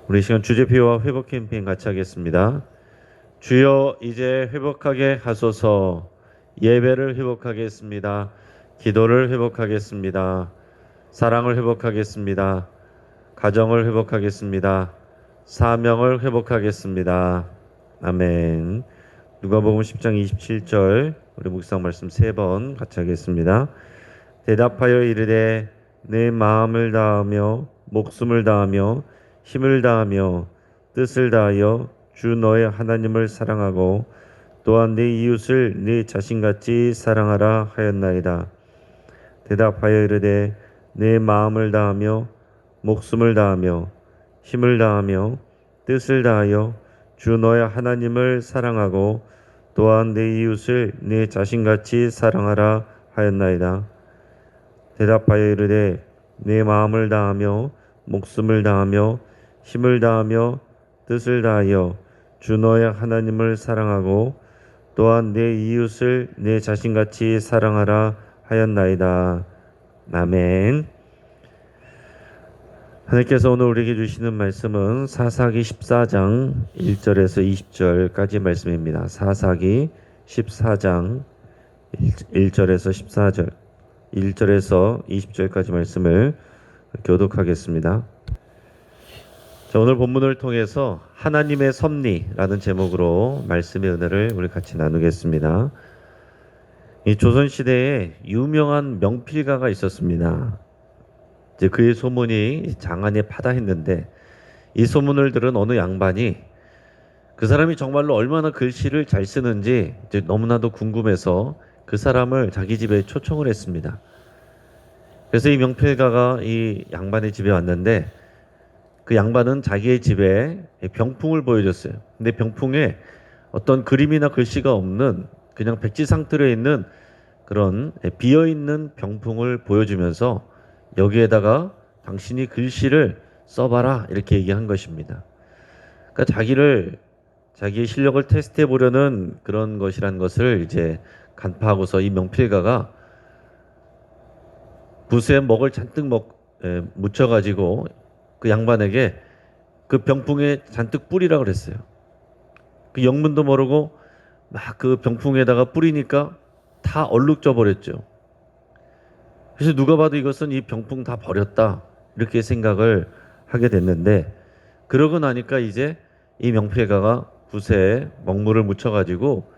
우리 이 시간 주제표와 회복 캠페인 같이 하겠습니다. 주여 이제 회복하게 하소서. 예배를 회복하겠습니다. 기도를 회복하겠습니다. 사랑을 회복하겠습니다. 가정을 회복하겠습니다. 사명을 회복하겠습니다. 아멘. 누가복음 10장 27절 우리 묵상 말씀 3번 같이 하겠습니다. 대답하여 이르되 내 마음을 다하며 목숨을 다하며 힘을 다하며 뜻을 다하여 주 너의 하나님을 사랑하고 또한 네 이웃을 네 자신같이 사랑하라 하였나이다. 대답하여 이르되 내 마음을 다하며 목숨을 다하며 힘을 다하며 뜻을 다하여 주 너의 하나님을 사랑하고 또한 내 이웃을 네 자신같이 사랑하라 하였나이다. 대답하여 이르되 내 마음을 다하며 목숨을 다하며 힘을 다하며 뜻을 다하여 주 너의 하나님을 사랑하고 또한 내 이웃을 내 자신같이 사랑하라 하였나이다. 아멘. 하나님께서 오늘 우리에게 주시는 말씀은 사사기 14장 1절에서 20절까지 말씀입니다. 사사기 14장 1절에서 14절 1절에서 20절까지 말씀을 교독하겠습니다. 자, 오늘 본문을 통해서 하나님의 섭리라는 제목으로 말씀의 은혜를 우리 같이 나누겠습니다. 이 조선시대에 유명한 명필가가 있었습니다. 이제 그의 소문이 장안에 파다했는데 이 소문을 들은 어느 양반이 그 사람이 정말로 얼마나 글씨를 잘 쓰는지 이제 너무나도 궁금해서 그 사람을 자기 집에 초청을 했습니다. 그래서 이 명필가가 이 양반의 집에 왔는데 그 양반은 자기의 집에 병풍을 보여줬어요. 근데 병풍에 어떤 그림이나 글씨가 없는 그냥 백지 상태로 있는 그런 비어있는 병풍을 보여주면서 여기에다가 당신이 글씨를 써봐라 이렇게 얘기한 것입니다. 그러니까 자기의 실력을 테스트해 보려는 그런 것이란 것을 이제 간파하고서 이 명필가가 붓에 먹을 잔뜩 묻혀가지고 그 양반에게 그 병풍에 잔뜩 뿌리라 그랬어요. 그 영문도 모르고 막 그 병풍에다가 뿌리니까 다 얼룩져 버렸죠. 그래서 누가 봐도 이것은 이 병풍 다 버렸다 이렇게 생각을 하게 됐는데 그러고 나니까 이제 이 명필가가 붓에 먹물을 묻혀가지고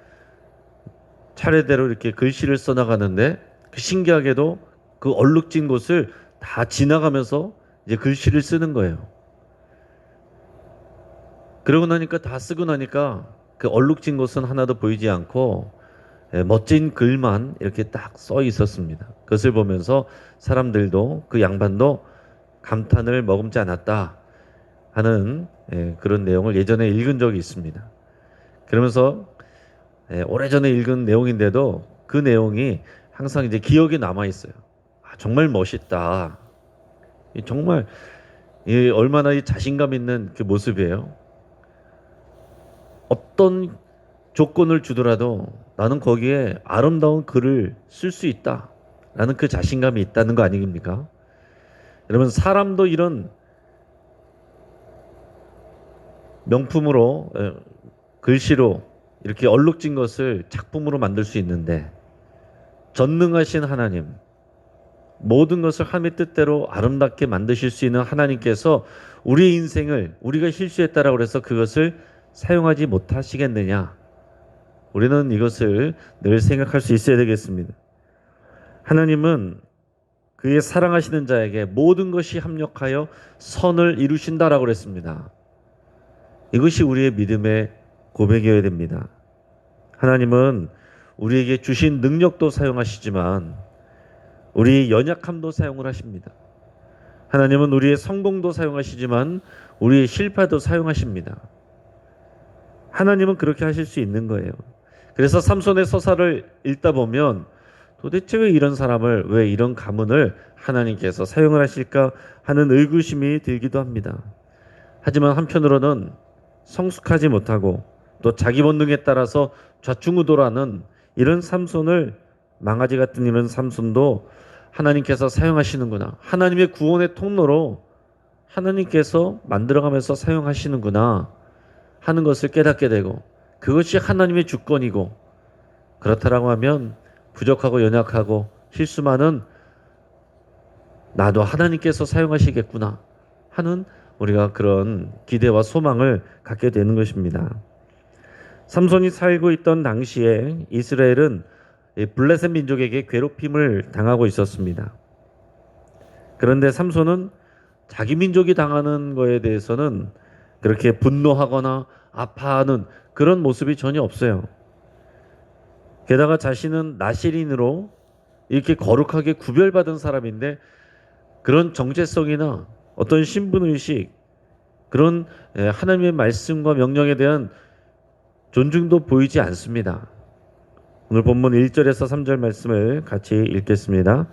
차례대로 이렇게 글씨를 써나가는데 신기하게도 그 얼룩진 곳을 다 지나가면서 이제 글씨를 쓰는 거예요. 그러고 나니까 다 쓰고 나니까 그 얼룩진 곳은 하나도 보이지 않고 멋진 글만 이렇게 딱 써 있었습니다. 그것을 보면서 사람들도 그 양반도 감탄을 머금지 않았다 하는 그런 내용을 예전에 읽은 적이 있습니다. 그러면서 오래전에 읽은 내용인데도 그 내용이 항상 이제 기억에 남아 있어요. 아, 정말 멋있다. 정말 얼마나 이 자신감 있는 그 모습이에요. 어떤 조건을 주더라도 나는 거기에 아름다운 글을 쓸 수 있다 라는 그 자신감이 있다는 거 아닙니까? 여러분 사람도 이런 명품으로 글씨로 이렇게 얼룩진 것을 작품으로 만들 수 있는데 전능하신 하나님, 모든 것을 하나님의 뜻대로 아름답게 만드실 수 있는 하나님께서 우리의 인생을 우리가 실수했다라고 해서 그것을 사용하지 못하시겠느냐? 우리는 이것을 늘 생각할 수 있어야 되겠습니다. 하나님은 그의 사랑하시는 자에게 모든 것이 합력하여 선을 이루신다라고 그랬습니다. 이것이 우리의 믿음의 고백이어야 됩니다. 하나님은 우리에게 주신 능력도 사용하시지만 우리의 연약함도 사용을 하십니다. 하나님은 우리의 성공도 사용하시지만 우리의 실패도 사용하십니다. 하나님은 그렇게 하실 수 있는 거예요. 그래서 삼손의 서사를 읽다 보면 도대체 왜 이런 사람을, 왜 이런 가문을 하나님께서 사용을 하실까 하는 의구심이 들기도 합니다. 하지만 한편으로는 성숙하지 못하고 또 자기 본능에 따라서 좌충우돌하는 이런 삼손을, 망아지 같은 이런 삼손도 하나님께서 사용하시는구나. 하나님의 구원의 통로로 하나님께서 만들어가면서 사용하시는구나 하는 것을 깨닫게 되고, 그것이 하나님의 주권이고, 그렇다라고 하면 부족하고 연약하고 실수 많은 나도 하나님께서 사용하시겠구나 하는 우리가 그런 기대와 소망을 갖게 되는 것입니다. 삼손이 살고 있던 당시에 이스라엘은 블레셋 민족에게 괴롭힘을 당하고 있었습니다. 그런데 삼손은 자기 민족이 당하는 거에 대해서는 그렇게 분노하거나 아파하는 그런 모습이 전혀 없어요. 게다가 자신은 나실인으로 이렇게 거룩하게 구별받은 사람인데 그런 정체성이나 어떤 신분의식, 그런 하나님의 말씀과 명령에 대한 존중도 보이지 않습니다. 오늘 본문 1절에서 3절 말씀을 같이 읽겠습니다.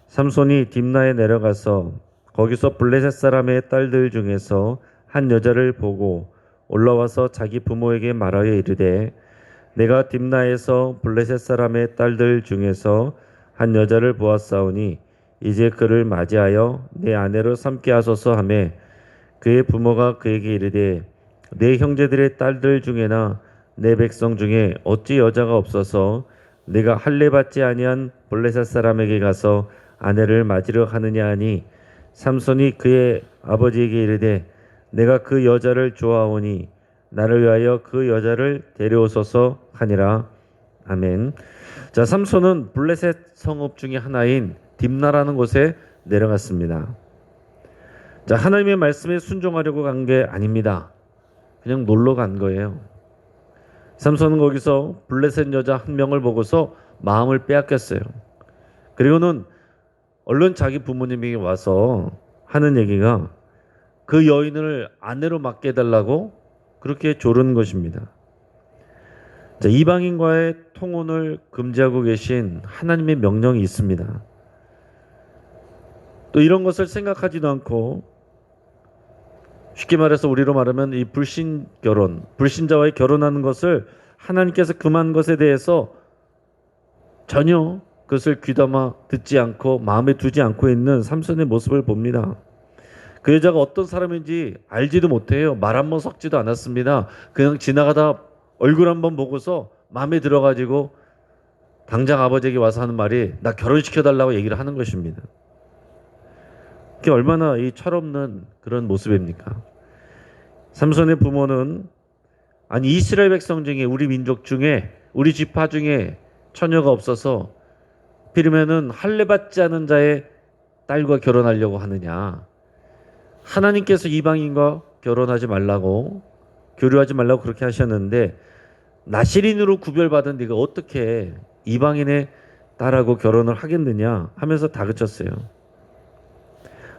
삼손이 딥나에 내려가서 거기서 블레셋 사람의 딸들 중에서 한 여자를 보고 올라와서 자기 부모에게 말하여 이르되 내가 딥나에서 블레셋 사람의 딸들 중에서 한 여자를 보았사오니 이제 그를 맞이하여 내 아내로 삼게 하소서 하매 그의 부모가 그에게 이르되 내 형제들의 딸들 중에나 내 백성 중에 어찌 여자가 없어서 내가 할례 받지 아니한 블레셋 사람에게 가서 아내를 맞으려 하느냐 하니 삼손이 그의 아버지에게 이르되 내가 그 여자를 좋아하오니 나를 위하여 그 여자를 데려오소서 하니라. 아멘. 자, 삼손은 블레셋 성읍 중에 하나인 딥나라는 곳에 내려갔습니다. 자, 하나님의 말씀에 순종하려고 간 게 아닙니다. 그냥 놀러 간 거예요. 삼손은 거기서 블레셋 여자 한 명을 보고서 마음을 빼앗겼어요. 그리고는 얼른 자기 부모님에게 와서 하는 얘기가 그 여인을 아내로 맡게 해달라고 그렇게 조르는 것입니다. 자, 이방인과의 통혼을 금지하고 계신 하나님의 명령이 있습니다. 또 이런 것을 생각하지도 않고 쉽게 말해서 우리로 말하면 이 불신 결혼, 불신자와의 결혼하는 것을 하나님께서 금한 것에 대해서 전혀 그것을 귀담아 듣지 않고 마음에 두지 않고 있는 삼손의 모습을 봅니다. 그 여자가 어떤 사람인지 알지도 못해요. 말 한 번 섞지도 않았습니다. 그냥 지나가다 얼굴 한번 보고서 마음에 들어가지고 당장 아버지에게 와서 하는 말이 나 결혼시켜달라고 얘기를 하는 것입니다. 그게 얼마나 이 철없는 그런 모습입니까? 삼손의 부모는 아니 이스라엘 백성 중에 우리 민족 중에 우리 지파 중에 처녀가 없어서 필요면은 할례 받지 않은 자의 딸과 결혼하려고 하느냐. 하나님께서 이방인과 결혼하지 말라고 교류하지 말라고 그렇게 하셨는데 나실인으로 구별받은 네가 어떻게 이방인의 딸하고 결혼을 하겠느냐 하면서 다그쳤어요.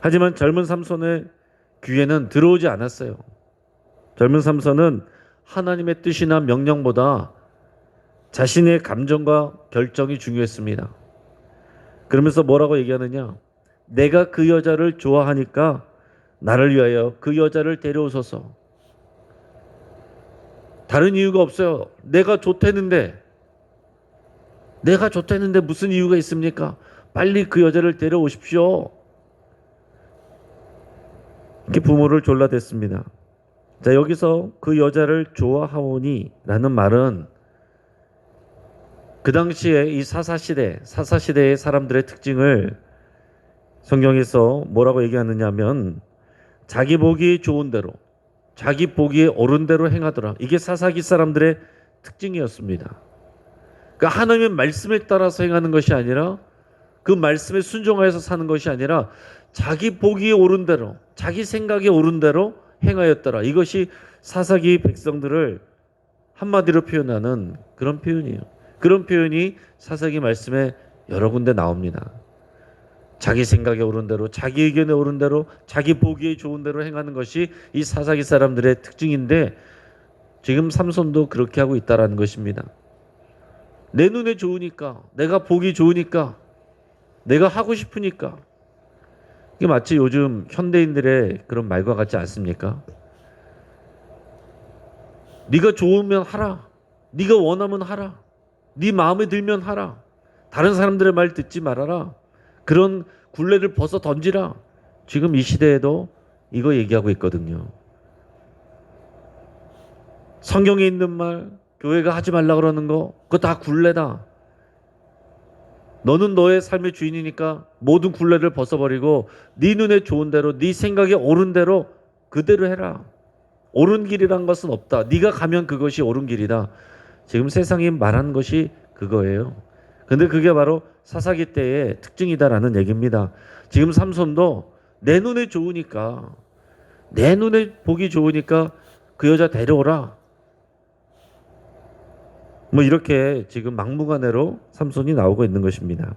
하지만 젊은 삼손의 귀에는 들어오지 않았어요. 젊은 삼손은 하나님의 뜻이나 명령보다 자신의 감정과 결정이 중요했습니다. 그러면서 뭐라고 얘기하느냐? 내가 그 여자를 좋아하니까 나를 위하여 그 여자를 데려오소서. 다른 이유가 없어요. 내가 좋다는데 무슨 이유가 있습니까? 빨리 그 여자를 데려오십시오. 이렇게 부모를 졸라댔습니다. 자, 여기서 그 여자를 좋아하오니 라는 말은 그 당시에 이 사사시대의 사람들의 특징을 성경에서 뭐라고 얘기하느냐 하면 자기 보기 좋은 대로, 자기 보기에 옳은 대로 행하더라. 이게 사사기 사람들의 특징이었습니다. 그러니까 하나님의 말씀에 따라서 행하는 것이 아니라 그 말씀에 순종하여서 사는 것이 아니라 자기 보기에 옳은 대로, 자기 생각에 옳은 대로 행하였더라. 이것이 사사기 백성들을 한마디로 표현하는 그런 표현이에요. 그런 표현이 사사기 말씀에 여러 군데 나옵니다. 자기 생각에 옳은 대로, 자기 의견에 옳은 대로, 자기 보기에 좋은 대로 행하는 것이 이 사사기 사람들의 특징인데 지금 삼손도 그렇게 하고 있다는 것입니다. 내 눈에 좋으니까, 내가 보기 좋으니까, 내가 하고 싶으니까. 이게 마치 요즘 현대인들의 그런 말과 같지 않습니까? 네가 좋으면 하라. 네가 원하면 하라. 네 마음에 들면 하라. 다른 사람들의 말 듣지 말아라. 그런 굴레를 벗어 던지라. 지금 이 시대에도 이거 얘기하고 있거든요. 성경에 있는 말, 교회가 하지 말라 그러는 거, 그거 다 굴레다. 너는 너의 삶의 주인이니까 모든 굴레를 벗어버리고 네 눈에 좋은 대로, 네 생각에 옳은 대로 그대로 해라. 옳은 길이란 것은 없다. 네가 가면 그것이 옳은 길이다. 지금 세상이 말한 것이 그거예요. 근데 그게 바로 사사기 때의 특징이다라는 얘기입니다. 지금 삼손도 내 눈에 좋으니까, 내 눈에 보기 좋으니까 그 여자 데려오라. 뭐 이렇게 지금 막무가내로 삼손이 나오고 있는 것입니다.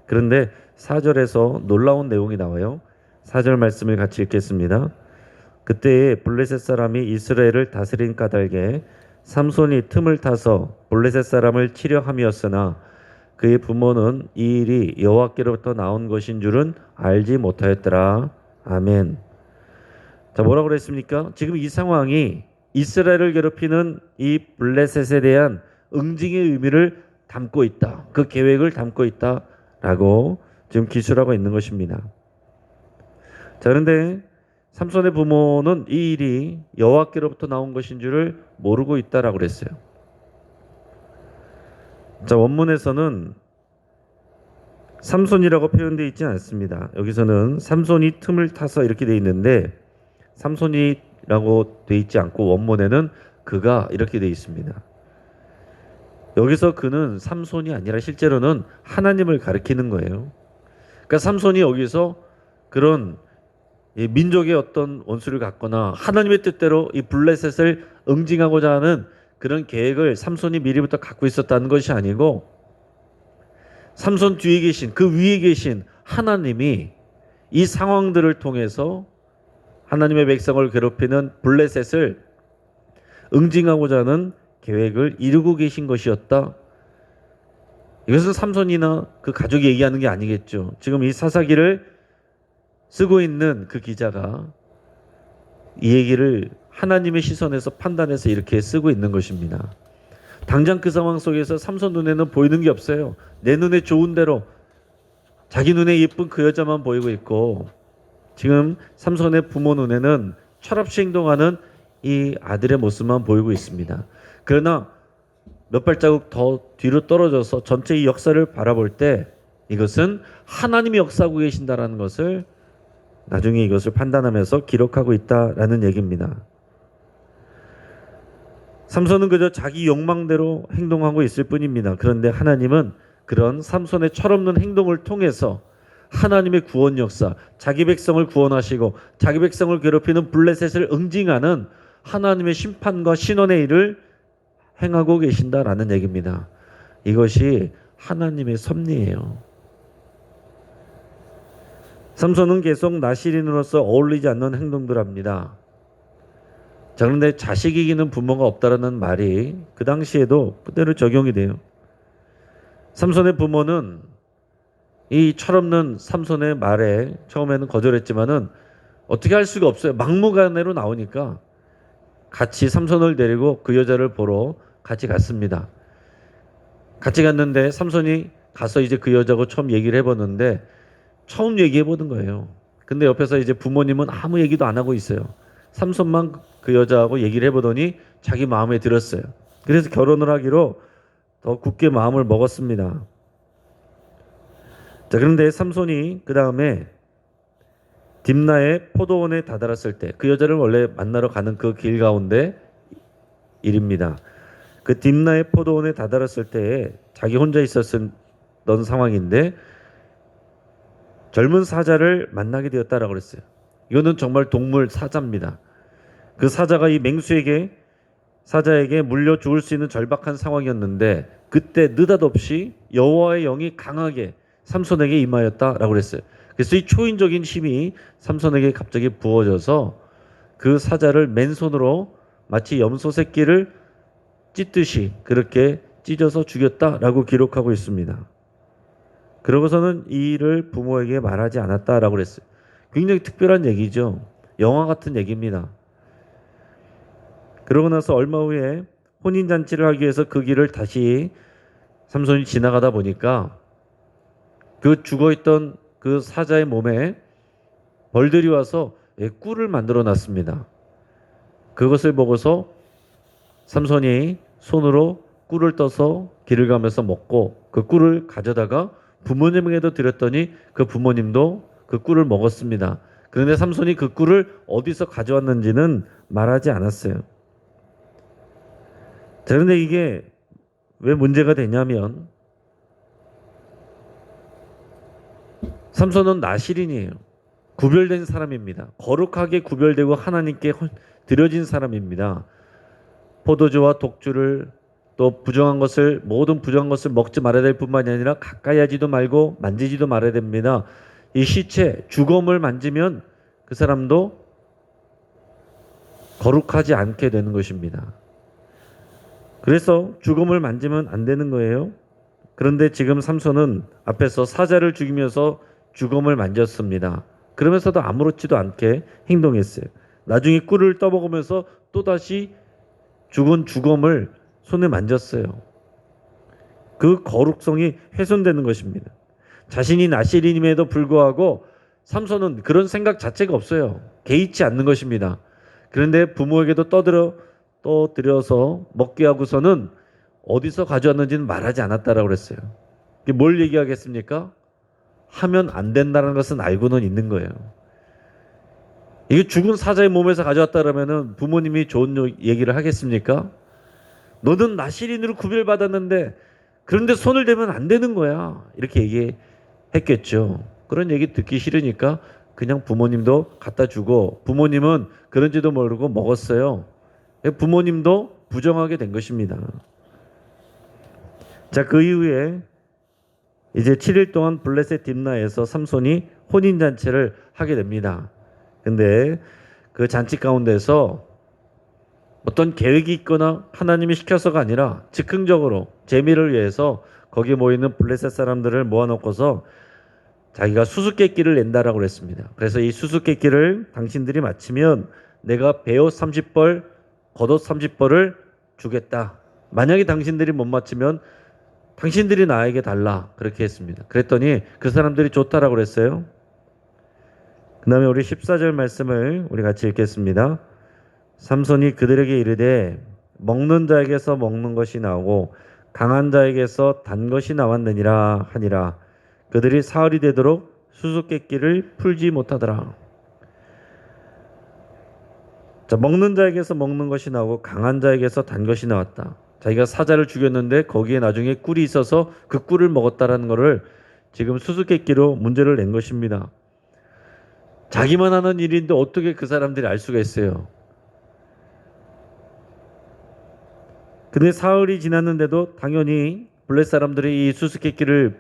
그런데 4절에서 놀라운 내용이 나와요. 4절 말씀을 같이 읽겠습니다. 그때에 블레셋 사람이 이스라엘을 다스린 까닭에 삼손이 틈을 타서 블레셋 사람을 치려 함이었으나 그의 부모는 이 일이 여호와께로부터 나온 것인 줄은 알지 못하였더라. 아멘. 자, 뭐라고 그랬습니까? 지금 이 상황이 이스라엘을 괴롭히는 이 블레셋에 대한 응징의 의미를 담고 있다. 그 계획을 담고 있다라고 지금 기술하고 있는 것입니다. 자, 그런데 삼손의 부모는 이 일이 여호와께로부터 나온 것인 줄을 모르고 있다라고 그랬어요. 자, 원문에서는 삼손이라고 표현되어 있지 않습니다. 여기서는 삼손이 틈을 타서 이렇게 되어 있는데 삼손이라고 되어 있지 않고 원문에는 그가 이렇게 되어 있습니다. 여기서 그는 삼손이 아니라 실제로는 하나님을 가리키는 거예요. 그러니까 삼손이 여기서 그런 민족의 어떤 원수를 갖거나 하나님의 뜻대로 이 블레셋을 응징하고자 하는 그런 계획을 삼손이 미리부터 갖고 있었다는 것이 아니고 삼손 뒤에 계신 그 위에 계신 하나님이 이 상황들을 통해서 하나님의 백성을 괴롭히는 블레셋을 응징하고자 하는 계획을 이루고 계신 것이었다. 이것은 삼손이나 그 가족이 얘기하는 게 아니겠죠. 지금 이 사사기를 쓰고 있는 그 기자가 이 얘기를 하나님의 시선에서 판단해서 이렇게 쓰고 있는 것입니다. 당장 그 상황 속에서 삼손 눈에는 보이는 게 없어요. 내 눈에 좋은 대로 자기 눈에 예쁜 그 여자만 보이고 있고 지금 삼손의 부모 눈에는 철없이 행동하는 이 아들의 모습만 보이고 있습니다. 그러나 몇 발자국 더 뒤로 떨어져서 전체 이 역사를 바라볼 때 이것은 하나님이 역사하고 계신다라는 것을 나중에 이것을 판단하면서 기록하고 있다라는 얘기입니다. 삼손은 그저 자기 욕망대로 행동하고 있을 뿐입니다. 그런데 하나님은 그런 삼손의 철없는 행동을 통해서 하나님의 구원 역사, 자기 백성을 구원하시고 자기 백성을 괴롭히는 블레셋을 응징하는 하나님의 심판과 신원의 일을 행하고 계신다라는 얘기입니다. 이것이 하나님의 섭리예요. 삼손은 계속 나실인으로서 어울리지 않는 행동들을 합니다. 자, 그런데 자식 이기는 부모가 없다라는 말이 그 당시에도 그대로 적용이 돼요. 삼손의 부모는 이 철없는 삼손의 말에 처음에는 거절했지만은 어떻게 할 수가 없어요. 막무가내로 나오니까 같이 삼손을 데리고 그 여자를 보러 같이 갔습니다. 같이 갔는데 삼손이 가서 이제 그 여자하고 처음 얘기를 해보는데 처음 얘기해보는 거예요. 근데 옆에서 이제 부모님은 아무 얘기도 안 하고 있어요. 삼손만 그 여자하고 얘기를 해보더니 자기 마음에 들었어요. 그래서 결혼을 하기로 더 굳게 마음을 먹었습니다. 자, 그런데 삼손이 그 다음에 딥나의 포도원에 다다랐을 때 그 여자를 원래 만나러 가는 그 길 가운데 일입니다. 그 딥나의 포도원에 다다랐을 때에 자기 혼자 있었던 상황인데 젊은 사자를 만나게 되었다라고 그랬어요. 이거는 정말 동물 사자입니다. 그 사자가 이 맹수에게 사자에게 물려 죽을 수 있는 절박한 상황이었는데 그때 느닷없이 여호와의 영이 강하게 삼손에게 임하였다라고 그랬어요. 그래서 이 초인적인 힘이 삼손에게 갑자기 부어져서 그 사자를 맨손으로 마치 염소 새끼를 찢듯이 그렇게 찢어서 죽였다라고 기록하고 있습니다. 그러고서는 이 일을 부모에게 말하지 않았다라고 그랬어요. 굉장히 특별한 얘기죠. 영화 같은 얘기입니다. 그러고 나서 얼마 후에 혼인잔치를 하기 위해서 그 길을 다시 삼손이 지나가다 보니까 그 죽어있던 그 사자의 몸에 벌들이 와서 꿀을 만들어 놨습니다. 그것을 보고서 삼손이 손으로 꿀을 떠서 길을 가면서 먹고 그 꿀을 가져다가 부모님에게도 드렸더니 그 부모님도 그 꿀을 먹었습니다. 그런데 삼손이 그 꿀을 어디서 가져왔는지는 말하지 않았어요. 자, 그런데 이게 왜 문제가 되냐면 삼손은 나실인이에요. 구별된 사람입니다. 거룩하게 구별되고 하나님께 드려진 사람입니다. 포도주와 독주를 또 부정한 것을 모든 부정한 것을 먹지 말아야 될 뿐만이 아니라 가까이 하지도 말고 만지지도 말아야 됩니다. 이 시체 죽음을 만지면 그 사람도 거룩하지 않게 되는 것입니다. 그래서 죽음을 만지면 안 되는 거예요. 그런데 지금 삼손은 앞에서 사자를 죽이면서 죽음을 만졌습니다. 그러면서도 아무렇지도 않게 행동했어요. 나중에 꿀을 떠먹으면서 또다시 죽은 죽음을 손에 만졌어요. 그 거룩성이 훼손되는 것입니다. 자신이 나실인임에도 불구하고 삼손은 그런 생각 자체가 없어요. 개의치 않는 것입니다. 그런데 부모에게도 떠들여서 먹게 하고서는 어디서 가져왔는지는 말하지 않았다라고 그랬어요. 이게 뭘 얘기하겠습니까? 하면 안 된다는 것은 알고는 있는 거예요. 이게 죽은 사자의 몸에서 가져왔다 그러면은 부모님이 좋은 얘기를 하겠습니까? 너는 나실인으로 구별받았는데 그런데 손을 대면 안 되는 거야. 이렇게 얘기했겠죠. 그런 얘기 듣기 싫으니까 그냥 부모님도 갖다 주고 부모님은 그런지도 모르고 먹었어요. 부모님도 부정하게 된 것입니다. 자, 그 이후에 이제 7일 동안 블레셋 딥나에서 삼손이 혼인잔치를 하게 됩니다. 근데 그 잔치 가운데서 어떤 계획이 있거나 하나님이 시켜서가 아니라 즉흥적으로 재미를 위해서 거기 모이는 블레셋 사람들을 모아놓고서 자기가 수수께끼를 낸다라고 그랬습니다. 그래서 이 수수께끼를 당신들이 마치면 내가 베옷 30벌, 겉옷 30벌을 주겠다. 만약에 당신들이 못 맞추면 당신들이 나에게 달라. 그렇게 했습니다. 그랬더니 그 사람들이 좋다라고 그랬어요. 그 다음에 우리 14절 말씀을 우리 같이 읽겠습니다. 삼손이 그들에게 이르되 먹는 자에게서 먹는 것이 나오고 강한 자에게서 단 것이 나왔느니라 하니라. 그들이 사흘이 되도록 수수께끼를 풀지 못하더라. 자, 먹는 자에게서 먹는 것이 나오고 강한 자에게서 단 것이 나왔다. 자기가 사자를 죽였는데 거기에 나중에 꿀이 있어서 그 꿀을 먹었다라는 것을 지금 수수께끼로 문제를 낸 것입니다. 자기만 하는 일인데 어떻게 그 사람들이 알 수가 있어요. 근데 사흘이 지났는데도 당연히 블레 사람들이 이 수수께끼를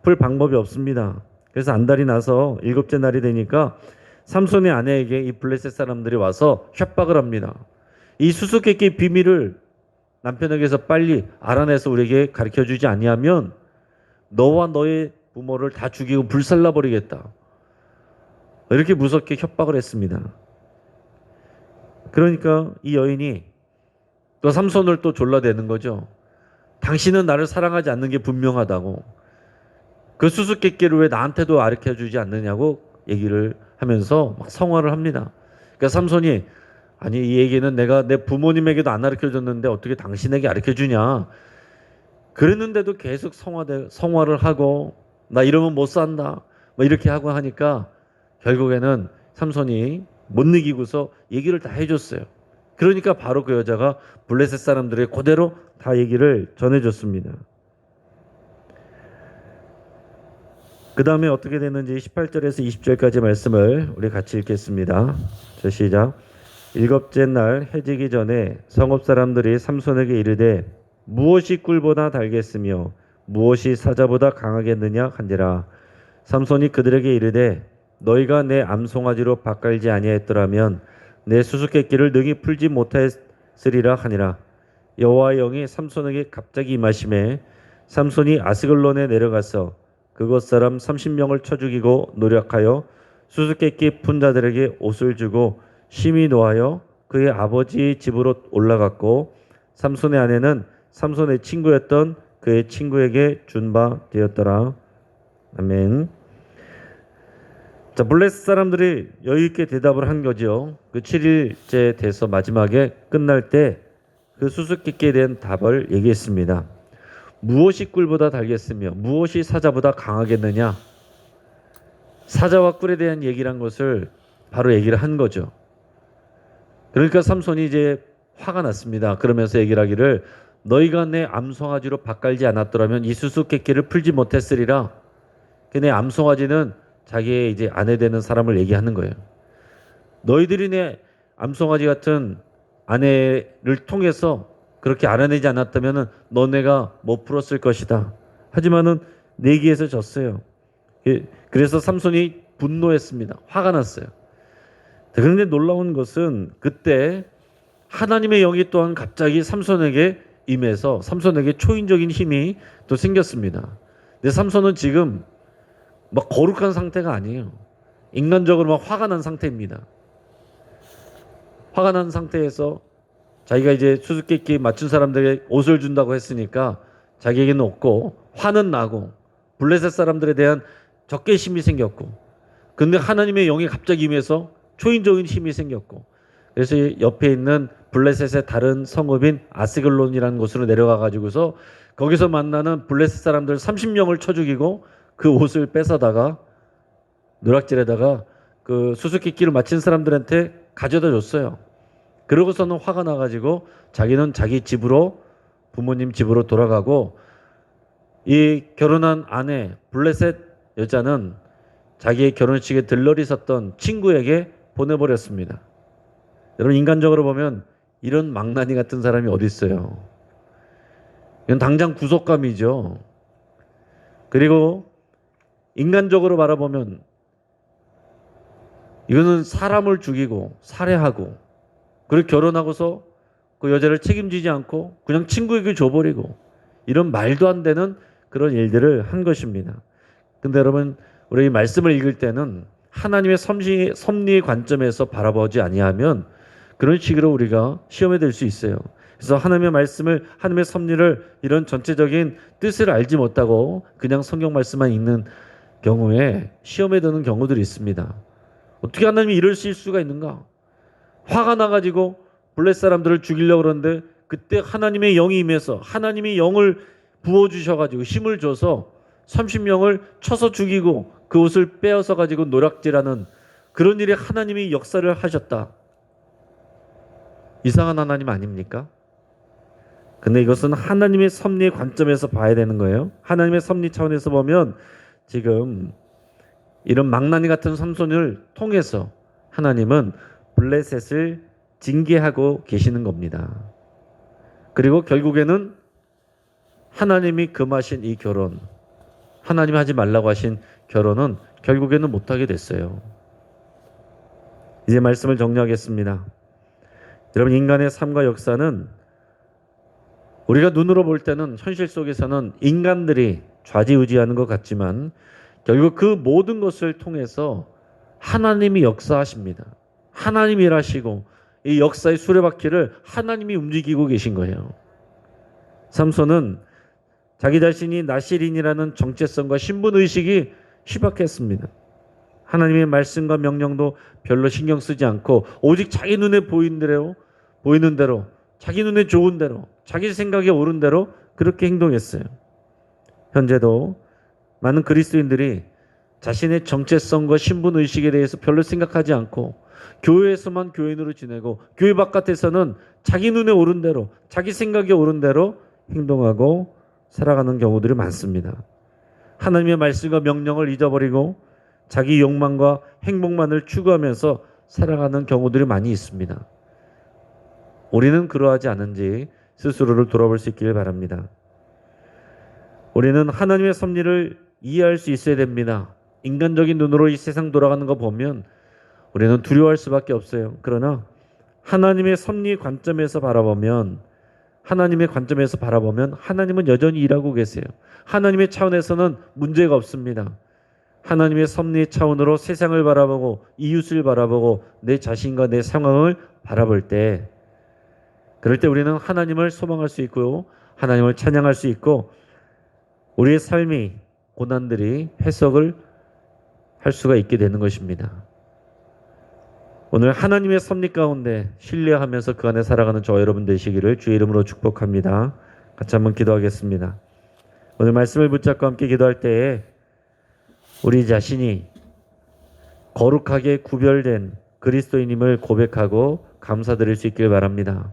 풀 방법이 없습니다. 그래서 안달이 나서 7째 날이 되니까 삼손의 아내에게 이 블레셋 사람들이 와서 협박을 합니다. 이 수수께끼 비밀을 남편에게서 빨리 알아내서 우리에게 가르쳐주지 아니하면 너와 너의 부모를 다 죽이고 불살라 버리겠다. 이렇게 무섭게 협박을 했습니다. 그러니까 이 여인이 또 삼손을 또 졸라대는 거죠. 당신은 나를 사랑하지 않는 게 분명하다고. 그 수수께끼를 왜 나한테도 가르쳐주지 않느냐고 얘기를 하면서 막 성화를 합니다. 그러니까 삼손이 아니 이 얘기는 내가 내 부모님에게도 안 가르쳐줬는데 어떻게 당신에게 가르쳐주냐. 그랬는데도 계속 성화를 하고 나 이러면 못 산다. 뭐 이렇게 하고 하니까 결국에는 삼손이 못 이기고서 얘기를 다 해줬어요. 그러니까 바로 그 여자가 블레셋 사람들의 그대로 다 얘기를 전해줬습니다. 그 다음에 어떻게 됐는지 18절에서 20절까지 말씀을 우리 같이 읽겠습니다. 자, 시작. 7째 날 해지기 전에 성읍 사람들이 삼손에게 이르되 무엇이 꿀보다 달겠으며 무엇이 사자보다 강하겠느냐 한지라. 삼손이 그들에게 이르되 너희가 내 암송아지로 밭갈지 아니하였더라면 내 수수께끼를 능히 풀지 못하였으리라 하니라. 여호와의 영이 삼손에게 갑자기 임하심에 삼손이 아스글론에 내려가서 그곳 사람 30명을 쳐 죽이고 노력하여 수수께끼 푼 자들에게 옷을 주고 심히 노하여 그의 아버지 집으로 올라갔고 삼손의 아내는 삼손의 친구였던 그의 친구에게 준 바 되었더라. 아멘. 자, 블레셋 사람들이 여유 있게 대답을 한 거죠. 그 7일째 돼서 마지막에 끝날 때 그 수수께끼에 대한 답을 얘기했습니다. 무엇이 꿀보다 달겠으며 무엇이 사자보다 강하겠느냐? 사자와 꿀에 대한 얘기란 것을 바로 얘기를 한 거죠. 그러니까 삼손이 이제 화가 났습니다. 그러면서 얘기를 하기를 너희가 내 암송아지로 밭갈지 않았더라면 이 수수께끼를 풀지 못했으리라. 내 암송아지는 자기의 이제 아내 되는 사람을 얘기하는 거예요. 너희들이 내 암송아지 같은 아내를 통해서 그렇게 알아내지 않았다면 너네가 못 풀었을 것이다. 하지만은 내기에서 졌어요. 그래서 삼손이 분노했습니다. 화가 났어요. 그런데 놀라운 것은 그때 하나님의 영이 또한 갑자기 삼손에게 임해서 삼손에게 초인적인 힘이 또 생겼습니다. 근데 삼손은 지금 막 거룩한 상태가 아니에요. 인간적으로 막 화가 난 상태입니다. 화가 난 상태에서 자기가 이제 수수께끼 맞춘 사람들에게 옷을 준다고 했으니까 자기에게는 없고 화는 나고 블레셋 사람들에 대한 적개심이 생겼고 근데 하나님의 영이 갑자기 임해서 초인적인 힘이 생겼고 그래서 옆에 있는 블레셋의 다른 성읍인 아스글론이라는 곳으로 내려가 가지고서 거기서 만나는 블레셋 사람들 30명을 쳐 죽이고 그 옷을 뺏어다가 누락질에다가 그 수수께끼를 맞힌 사람들한테 가져다 줬어요. 그러고서는 화가 나가지고 자기는 자기 집으로 부모님 집으로 돌아가고 이 결혼한 아내 블레셋 여자는 자기의 결혼식에 들러리 섰던 친구에게 보내버렸습니다. 여러분 인간적으로 보면 이런 망나니 같은 사람이 어디 있어요? 이건 당장 구속감이죠. 그리고 인간적으로 바라보면 이거는 사람을 죽이고 살해하고 그리고 결혼하고서 그 여자를 책임지지 않고 그냥 친구에게 줘버리고 이런 말도 안 되는 그런 일들을 한 것입니다. 근데 여러분 우리 이 말씀을 읽을 때는 하나님의 섭리의 관점에서 바라보지 아니하면 그런 식으로 우리가 시험에 들 수 있어요. 그래서 하나님의 말씀을 하나님의 섭리를 이런 전체적인 뜻을 알지 못하고 그냥 성경 말씀만 읽는 경우에 시험에 드는 경우들이 있습니다. 어떻게 하나님이 이럴 수가 있는가? 화가 나가지고 블레셋 사람들을 죽이려고 그러는데 그때 하나님의 영이 임해서 하나님이 영을 부어주셔가지고 힘을 줘서 30명을 쳐서 죽이고 그 옷을 빼앗아 가지고 노략질하는 그런 일에 하나님이 역사를 하셨다. 이상한 하나님 아닙니까? 근데 이것은 하나님의 섭리의 관점에서 봐야 되는 거예요. 하나님의 섭리 차원에서 보면 지금 이런 망나니 같은 삼손을 통해서 하나님은 블레셋을 징계하고 계시는 겁니다. 그리고 결국에는 하나님이 금하신 이 결혼, 하나님이 하지 말라고 하신 결혼은 결국에는 못하게 됐어요. 이제 말씀을 정리하겠습니다. 여러분 인간의 삶과 역사는 우리가 눈으로 볼 때는 현실 속에서는 인간들이 좌지우지하는 것 같지만 결국 그 모든 것을 통해서 하나님이 역사하십니다. 하나님이 일하시고 이 역사의 수레바퀴를 하나님이 움직이고 계신 거예요. 삼손은 자기 자신이 나실인이라는 정체성과 신분의식이 희박했습니다. 하나님의 말씀과 명령도 별로 신경 쓰지 않고 오직 자기 눈에 보이는 대로 자기 눈에 좋은 대로 자기 생각에 옳은 대로 그렇게 행동했어요. 현재도 많은 그리스도인들이 자신의 정체성과 신분의식에 대해서 별로 생각하지 않고 교회에서만 교인으로 지내고 교회 바깥에서는 자기 눈에 옳은 대로 자기 생각에 옳은 대로 행동하고 살아가는 경우들이 많습니다. 하나님의 말씀과 명령을 잊어버리고 자기 욕망과 행복만을 추구하면서 살아가는 경우들이 많이 있습니다. 우리는 그러하지 않은지 스스로를 돌아볼 수 있기를 바랍니다. 우리는 하나님의 섭리를 이해할 수 있어야 됩니다. 인간적인 눈으로 이 세상 돌아가는 거 보면 우리는 두려워할 수밖에 없어요. 그러나 하나님의 섭리 관점에서 바라보면 하나님은 여전히 일하고 계세요. 하나님의 차원에서는 문제가 없습니다. 하나님의 섭리 차원으로 세상을 바라보고 이웃을 바라보고 내 자신과 내 상황을 바라볼 때 그럴 때 우리는 하나님을 소망할 수 있고 하나님을 찬양할 수 있고 우리의 삶이 고난들이 해석을 할 수가 있게 되는 것입니다. 오늘 하나님의 섭리 가운데 신뢰하면서 그 안에 살아가는 저와 여러분 되시기를 주의 이름으로 축복합니다. 같이 한번 기도하겠습니다. 오늘 말씀을 붙잡고 함께 기도할 때에 우리 자신이 거룩하게 구별된 그리스도인임을 고백하고 감사드릴 수 있길 바랍니다.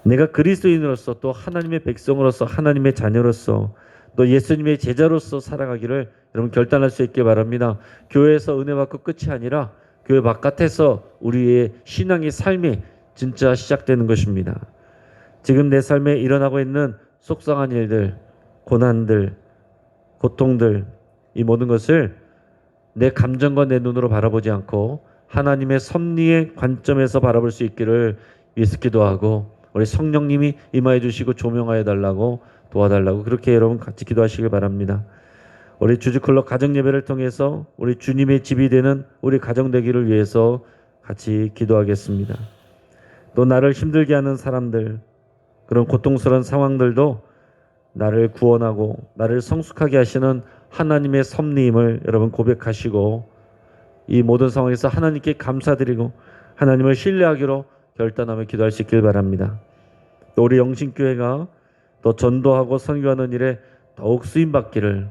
내가 그리스도인으로서 또 하나님의 백성으로서 하나님의 자녀로서 또 예수님의 제자로서 살아가기를 여러분 결단할 수 있길 바랍니다. 교회에서 은혜 받고 끝이 아니라 교회 바깥에서 우리의 신앙의 삶이 진짜 시작되는 것입니다. 지금 내 삶에 일어나고 있는 속상한 일들, 고난들, 고통들, 이 모든 것을 내 감정과 내 눈으로 바라보지 않고 하나님의 섭리의 관점에서 바라볼 수 있기를 위해서 기도하고 우리 성령님이 임하여 주시고 조명하여 달라고 도와달라고 그렇게 여러분 같이 기도하시길 바랍니다. 우리 주주클럽 가정예배를 통해서 우리 주님의 집이 되는 우리 가정 되기를 위해서 같이 기도하겠습니다. 또 나를 힘들게 하는 사람들, 그런 고통스러운 상황들도 나를 구원하고 나를 성숙하게 하시는 하나님의 섭리임을 여러분 고백하시고 이 모든 상황에서 하나님께 감사드리고 하나님을 신뢰하기로 결단하며 기도할 수 있길 바랍니다. 또 우리 영신교회가 더 전도하고 선교하는 일에 더욱 쓰임받기를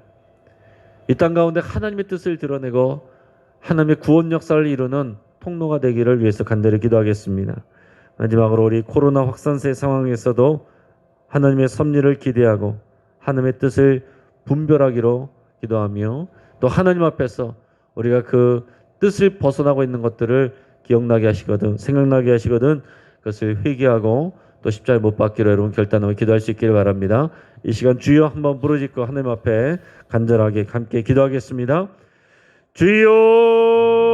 이 땅 가운데 하나님의 뜻을 드러내고 하나님의 구원 역사를 이루는 통로가 되기를 위해서 간절히 기도하겠습니다. 마지막으로 우리 코로나 확산세 상황에서도 하나님의 섭리를 기대하고 하나님의 뜻을 분별하기로 기도하며 또 하나님 앞에서 우리가 그 뜻을 벗어나고 있는 것들을 기억나게 하시거든 생각나게 하시거든 그것을 회개하고 또 십자가에 못 박기로 여러분 결단하고 기도할 수 있기를 바랍니다. 이 시간 주여 한번 부르짖고 하나님 앞에 간절하게 함께 기도하겠습니다. 주여